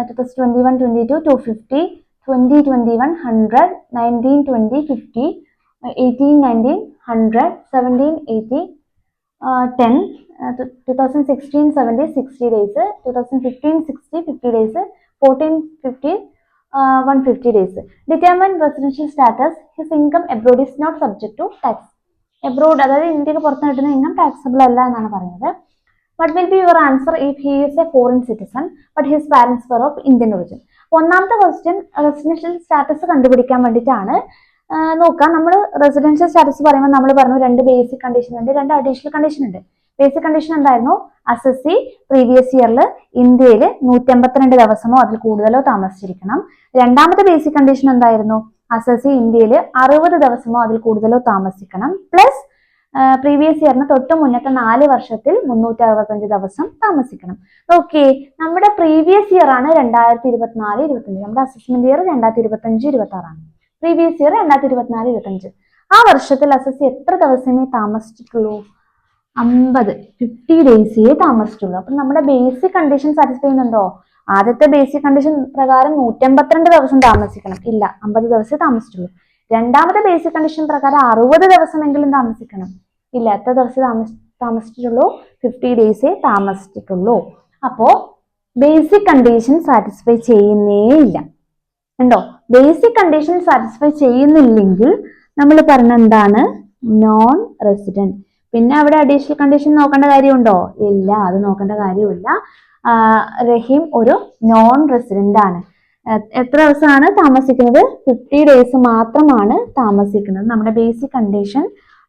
2021-22 250, 2021 100, 19-20 50, 18-19 100, 17-80 10, 2016-17 60 days, 2015-60 50 days, 14-15 150 days. Determine residential status. His income abroad is not subject to tax. Abroad, അതായത് ഇന്ത്യക്ക് പുറത്ത് കിട്ടുന്ന income taxable അല്ല എന്നാണ് പറയുന്നത്. What will be your answer if he is a foreign citizen but his parents were of Indian origin? ഒന്നാമത്തെ question residential status കണ്ടുപിടിക്കാൻ വേണ്ടിയിട്ടാണ്. നോക്കാം, നമ്മൾ റെസിഡൻഷ്യൽ സ്റ്റാറ്റസ് പറയുമ്പോൾ നമ്മൾ പറഞ്ഞു 2 ബേസിക് കണ്ടീഷൻ ഉണ്ട്, 2 അഡീഷണൽ കണ്ടീഷൻ ഉണ്ട്. ബേസിക് കണ്ടീഷൻ എന്തായിരുന്നു? അസസി പ്രീവിയസ് ഇയറിൽ ഇന്ത്യയിൽ 152 ദിവസമോ അതിൽ കൂടുതലോ താമസിച്ചിരിക്കണം. രണ്ടാമത്തെ ബേസിക് കണ്ടീഷൻ എന്തായിരുന്നു? അസസി ഇന്ത്യയിൽ 60 ദിവസമോ അതിൽ കൂടുതലോ താമസിക്കണം, പ്ലസ് പ്രീവിയസ് ഇയറിന് തൊട്ട് മുന്നത്തെ 4 വർഷത്തിൽ 365 ദിവസം താമസിക്കണം. ഓക്കെ, നമ്മുടെ പ്രീവിയസ് ഇയർ ആണ് 2024-25, നമ്മുടെ അസസ്മെന്റ് ഇയർ 2025-26 ആണ്. Previous year 2024-25. ആ വർഷത്തിൽ അസസി എത്ര ദിവസമേ താമസിച്ചിട്ടുള്ളൂ? 50 ഡേയ്സേ താമസിച്ചുള്ളൂ. അപ്പൊ നമ്മുടെ ബേസിക് കണ്ടീഷൻ സാറ്റിസ്ഫൈ ചെയ്യുന്നുണ്ടോ? ആദ്യത്തെ ബേസിക് കണ്ടീഷൻ പ്രകാരം 152 ദിവസം താമസിക്കണം, ഇല്ല, 50 ദിവസമേ താമസിച്ചുള്ളൂ. രണ്ടാമത്തെ ബേസിക് കണ്ടീഷൻ പ്രകാരം 60 ദിവസമെങ്കിലും താമസിക്കണം, ഇല്ല, എത്ര ദിവസം താമസിച്ചിട്ടുള്ളൂ? 50 ഡേയ്സേ താമസിച്ചിട്ടുള്ളൂ. അപ്പോ ബേസിക് കണ്ടീഷൻ സാറ്റിസ്ഫൈ ചെയ്യുന്നേ ഇല്ല. ഉണ്ടോ? ബേസിക് കണ്ടീഷൻ സാറ്റിസ്ഫൈ ചെയ്യുന്നില്ലെങ്കിൽ നമ്മൾ പറഞ്ഞ എന്താണ്? Non resident. പിന്നെ അവിടെ അഡീഷണൽ കണ്ടീഷൻ നോക്കേണ്ട കാര്യമുണ്ടോ? ഇല്ല, അത് നോക്കേണ്ട കാര്യമില്ല. റഹീം ഒരു നോൺ റെസിഡന്റ് ആണ്. എത്ര ദിവസമാണ് താമസിക്കുന്നത്? 50 ഡേയ്സ് മാത്രമാണ് താമസിക്കുന്നത്. നമ്മുടെ ബേസിക് കണ്ടീഷൻ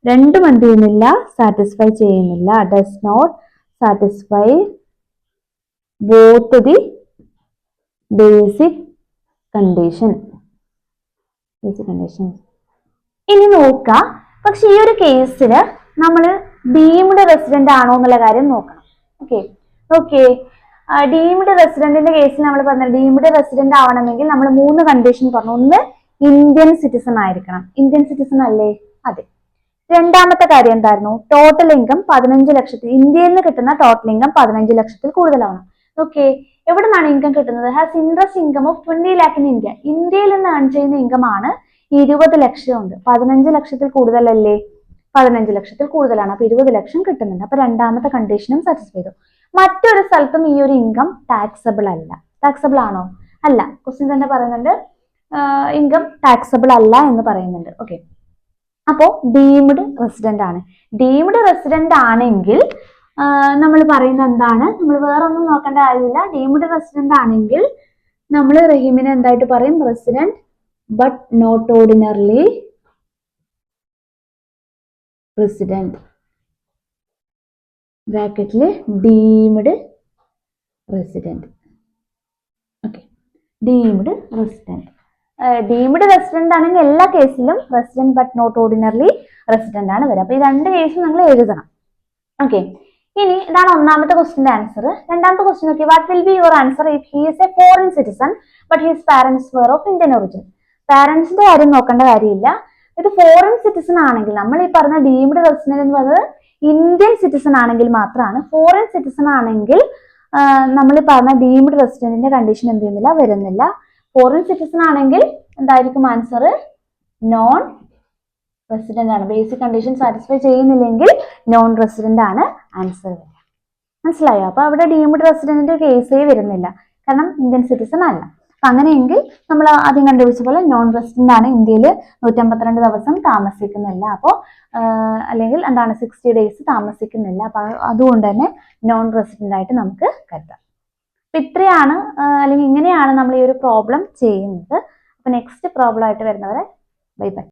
2 എന്ത് ചെയ്യുന്നില്ല? സാറ്റിസ്ഫൈ ചെയ്യുന്നില്ല. Does not satisfy both the basic condition. ഇനി നോക്കാം, പക്ഷെ ഈ ഒരു കേസില് നമ്മൾ ഡീംഡ് റെസിഡന്റ് ആണോ എന്നുള്ള കാര്യം നോക്കണം. ഓക്കെ, ഡീംഡ് റെസിഡന്റിന്റെ കേസിൽ നമ്മൾ പറഞ്ഞ ഡീംഡ് റെസിഡന്റ് ആവണമെങ്കിൽ നമ്മൾ 3 കണ്ടീഷൻ പറഞ്ഞു. ഒന്ന്, ഇന്ത്യൻ സിറ്റിസൺ ആയിരിക്കണം. ഇന്ത്യൻ സിറ്റിസൺ അല്ലേ? അതെ. രണ്ടാമത്തെ കാര്യം എന്തായിരുന്നു? ടോട്ടൽ ഇൻകം 15 ലക്ഷത്തിൽ, ഇന്ത്യയിൽ നിന്ന് കിട്ടുന്ന ടോട്ടൽ ഇൻകം 15 ലക്ഷത്തിൽ കൂടുതലാവണം. ഓക്കെ, എവിടെ നിന്നാണ് ഇൻകം കിട്ടുന്നത്? Has interest income of 20 lakh in India. ഇന്ത്യയിൽ നിന്ന് ഏൺ ചെയ്യുന്ന ഇൻകം ആണ് 20 ലക്ഷം ഉണ്ട്. 15 ലക്ഷത്തിൽ കൂടുതലല്ലേ? 15 ലക്ഷത്തിൽ കൂടുതലാണ്. അപ്പൊ 20 ലക്ഷം കിട്ടുന്നുണ്ട്. അപ്പൊ രണ്ടാമത്തെ കണ്ടീഷനും സാറ്റിസ്ഫൈ ചെയ്തു. മറ്റൊരു സ്ഥലത്തും ഈ ഒരു ഇൻകം ടാക്സബിൾ അല്ല. ടാക്സബിൾ ആണോ? അല്ല. ക്വസ്റ്റ്യൻ തന്നെ പറയുന്നുണ്ട് ഇൻകം ടാക്സബിൾ അല്ല എന്ന് പറയുന്നുണ്ട്. ഓക്കെ, അപ്പോ ഡീംഡ് റെസിഡന്റ് ആണ്. ഡീംഡ് റെസിഡന്റ് ആണെങ്കിൽ നമ്മൾ പറയുന്നത് എന്താണ്? നമ്മൾ വേറെ ഒന്നും നോക്കേണ്ട കാര്യമില്ല. ഡീംഡ് റെസിഡന്റ് ആണെങ്കിൽ നമ്മൾ റഹീമിനെ എന്തായിട്ട് പറയും? Resident but not ordinarily resident, ബ്രാക്കറ്റില് deemed resident. Okay, deemed resident. Deemed resident ആണെങ്കിൽ എല്ലാ കേസിലും resident but not ordinarily resident ആണ് വരിക. അപ്പൊ ഈ രണ്ട് കേസും നിങ്ങൾ എഴുതണം. ഓക്കെ, ഇനി ഇതാണ് ഒന്നാമത്തെ ക്വസ്റ്റിന്റെ ആൻസർ. രണ്ടാമത്തെ ക്വസ്റ്റ്യൻ നോക്കി, what will be your answer if he is a foreign citizen but his parents were of Indian origin? പാരന്റ്സിന്റെ കാര്യം നോക്കേണ്ട കാര്യമില്ല. ഇത് ഫോറിൻ സിറ്റിസൺ ആണെങ്കിൽ, നമ്മൾ ഈ പറഞ്ഞ ഡീംഡ് റെസിഡന്റ് എന്ന് പറയുന്നത് ഇന്ത്യൻ സിറ്റിസൺ ആണെങ്കിൽ മാത്രമാണ്. ഫോറിൻ സിറ്റിസൺ ആണെങ്കിൽ നമ്മൾ ഈ പറഞ്ഞ ഡീംഡ് റെസിഡന്റിന്റെ കണ്ടീഷൻ എന്ത് ചെയ്യുന്നില്ല? വരുന്നില്ല. ഫോറിൻ സിറ്റിസൺ ആണെങ്കിൽ എന്തായിരിക്കും ആൻസർ? നോൺ റെസിഡന്റ് ആണ്. ബേസിക് കണ്ടീഷൻ സാറ്റിസ്ഫൈ ചെയ്യുന്നില്ലെങ്കിൽ നോൺ റെസിഡന്റ് ആണ് ആൻസർ വരിക. മനസ്സിലായോ? അപ്പൊ അവിടെ ഡീംഡ് റെസിഡന്റിന്റെ കേസേ വരുന്നില്ല, കാരണം ഇന്ത്യൻ സിറ്റിസൺ അല്ല. അപ്പൊ അങ്ങനെയെങ്കിൽ നമ്മൾ ആദ്യം കണ്ടുപിടിച്ച പോലെ നോൺ റെസിഡന്റ് ആണ്, ഇന്ത്യയിൽ 152 ദിവസം താമസിക്കുന്നില്ല. അപ്പോൾ അല്ലെങ്കിൽ എന്താണ് 60 ഡേയ്സ് താമസിക്കുന്നില്ല. അപ്പൊ അതുകൊണ്ട് തന്നെ നോൺ റെസിഡന്റ് ആയിട്ട് നമുക്ക് കരുതാം. അപ്പൊ ഇത്രയാണ് അല്ലെങ്കിൽ ഇങ്ങനെയാണ് നമ്മൾ ഈ ഒരു പ്രോബ്ലം ചെയ്യുന്നത്. അപ്പൊ നെക്സ്റ്റ് പ്രോബ്ലം ആയിട്ട് വരുന്നവരെ ബൈ ബൈ.